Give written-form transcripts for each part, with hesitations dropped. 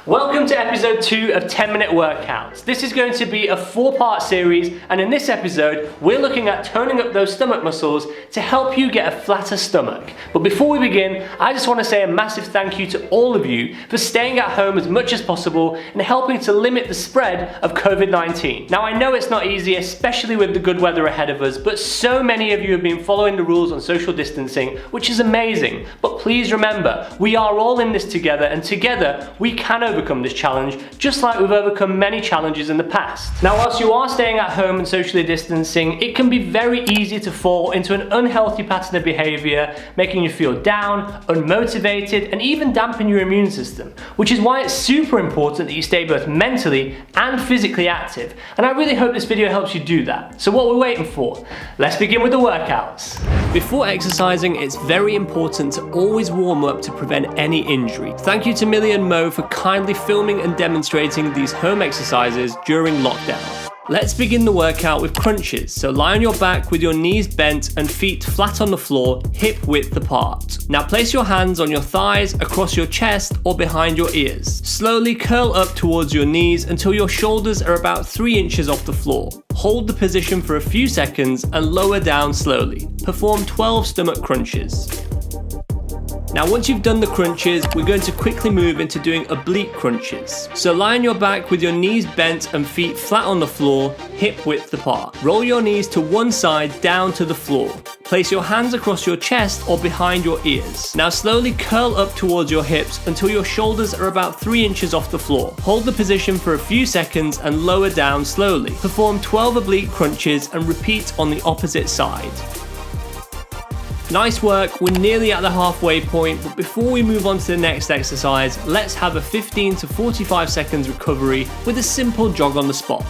Welcome to episode 2 of 10-Minute Workouts. This is going to be a 4-part series, and in this episode, we're looking at toning up those stomach muscles to help you get a flatter stomach. But before we begin, I just want to say a massive thank you to all of you for staying at home as much as possible and helping to limit the spread of COVID-19. Now, I know it's not easy, especially with the good weather ahead of us, but so many of you have been following the rules on social distancing, which is amazing. But please remember, we are all in this together, and together we can overcome this challenge, just like we've overcome many challenges in the past. Now, whilst you are staying at home and socially distancing, it can be very easy to fall into an unhealthy pattern of behaviour, making you feel down, unmotivated, and even dampen your immune system, which is why it's super important that you stay both mentally and physically active. And I really hope this video helps you do that. So what we're waiting for? Let's begin with the workouts. Before exercising, it's very important to always warm up to prevent any injury. Thank you to Millie and Mo for kindly filming and demonstrating these home exercises during lockdown. Let's begin the workout with crunches. So lie on your back with your knees bent and feet flat on the floor, hip width apart. Now place your hands on your thighs, across your chest or behind your ears. Slowly curl up towards your knees until your shoulders are about 3 inches off the floor. Hold the position for a few seconds and lower down slowly. Perform 12 stomach crunches. Now once you've done the crunches, we're going to quickly move into doing oblique crunches. So lie on your back with your knees bent and feet flat on the floor, hip width apart. Roll your knees to one side down to the floor. Place your hands across your chest or behind your ears. Now slowly curl up towards your hips until your shoulders are about 3 inches off the floor. Hold the position for a few seconds and lower down slowly. Perform 12 oblique crunches and repeat on the opposite side. Nice work, we're nearly at the halfway point, but before we move on to the next exercise, let's have a 15 to 45 seconds recovery with a simple jog on the spot.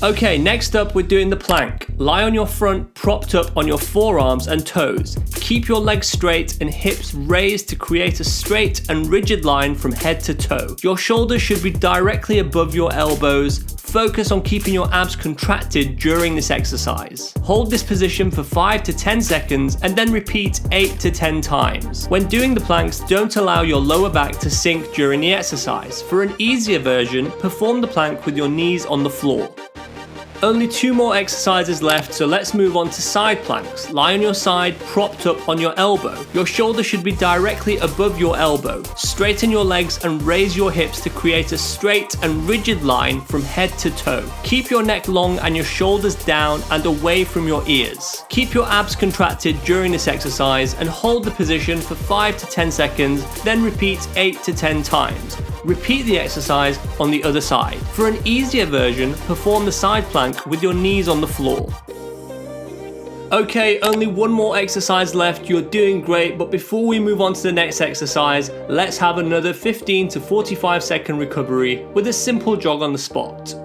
Okay, next up we're doing the plank. Lie on your front, propped up on your forearms and toes. Keep your legs straight and hips raised to create a straight and rigid line from head to toe. Your shoulders should be directly above your elbows. Focus on keeping your abs contracted during this exercise. Hold this position for 5 to 10 seconds and then repeat 8 to 10 times. When doing the planks, don't allow your lower back to sink during the exercise. For an easier version, perform the plank with your knees on the floor. Only 2 more exercises left, so let's move on to side planks. Lie on your side, propped up on your elbow. Your shoulder should be directly above your elbow. Straighten your legs and raise your hips to create a straight and rigid line from head to toe. Keep your neck long and your shoulders down and away from your ears. Keep your abs contracted during this exercise and hold the position for 5 to 10 seconds, then repeat 8 to 10 times. Repeat the exercise on the other side. For an easier version, perform the side plank with your knees on the floor. Okay, only 1 more exercise left. You're doing great, but before we move on to the next exercise, let's have another 15 to 45 second recovery with a simple jog on the spot.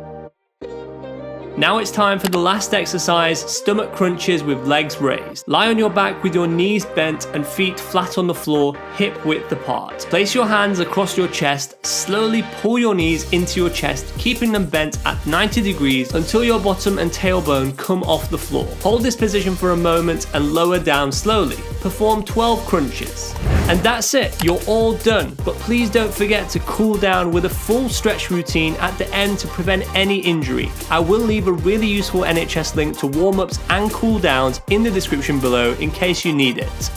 Now it's time for the last exercise, stomach crunches with legs raised. Lie on your back with your knees bent and feet flat on the floor, hip width apart. Place your hands across your chest, slowly pull your knees into your chest, keeping them bent at 90 degrees until your bottom and tailbone come off the floor. Hold this position for a moment and lower down slowly. Perform 12 crunches. And that's it, you're all done. But please don't forget to cool down with a full stretch routine at the end to prevent any injury. I will leave a really useful NHS link to warm-ups and cool downs in the description below in case you need it.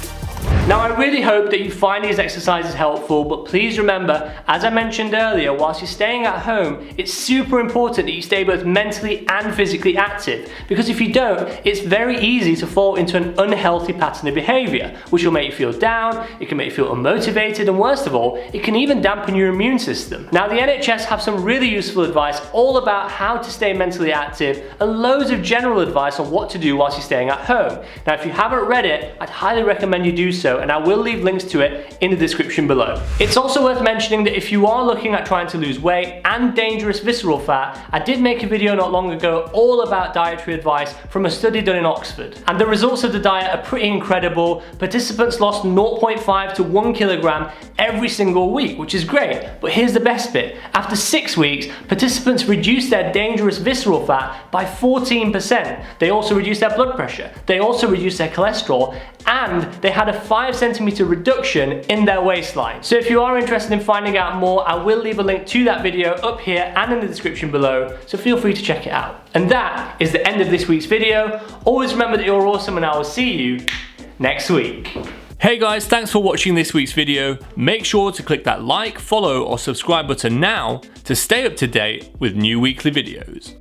Now, I really hope that you find these exercises helpful, but please remember, as I mentioned earlier, whilst you're staying at home, it's super important that you stay both mentally and physically active, because if you don't, it's very easy to fall into an unhealthy pattern of behaviour, which will make you feel down, it can make you feel unmotivated, and worst of all, it can even dampen your immune system. Now, the NHS have some really useful advice all about how to stay mentally active, and loads of general advice on what to do whilst you're staying at home. Now, if you haven't read it, I'd highly recommend you do so, and I will leave links to it in the description below. It's also worth mentioning that if you are looking at trying to lose weight and dangerous visceral fat, I did make a video not long ago all about dietary advice from a study done in Oxford. And the results of the diet are pretty incredible. Participants lost 0.5 to 1 kilogram every single week, which is great. But here's the best bit. After 6 weeks, participants reduced their dangerous visceral fat by 14%. They also reduced their blood pressure. They also reduced their cholesterol, and they had a 5 centimeter reduction in their waistline. So if you are interested in finding out more, I will leave a link to that video up here and in the description below, so feel free to check it out. And that is the end of this week's video. Always remember that you're awesome, and I will see you next week. Hey guys, thanks for watching this week's video. Make sure to click that like, follow or subscribe button now to stay up to date with new weekly videos.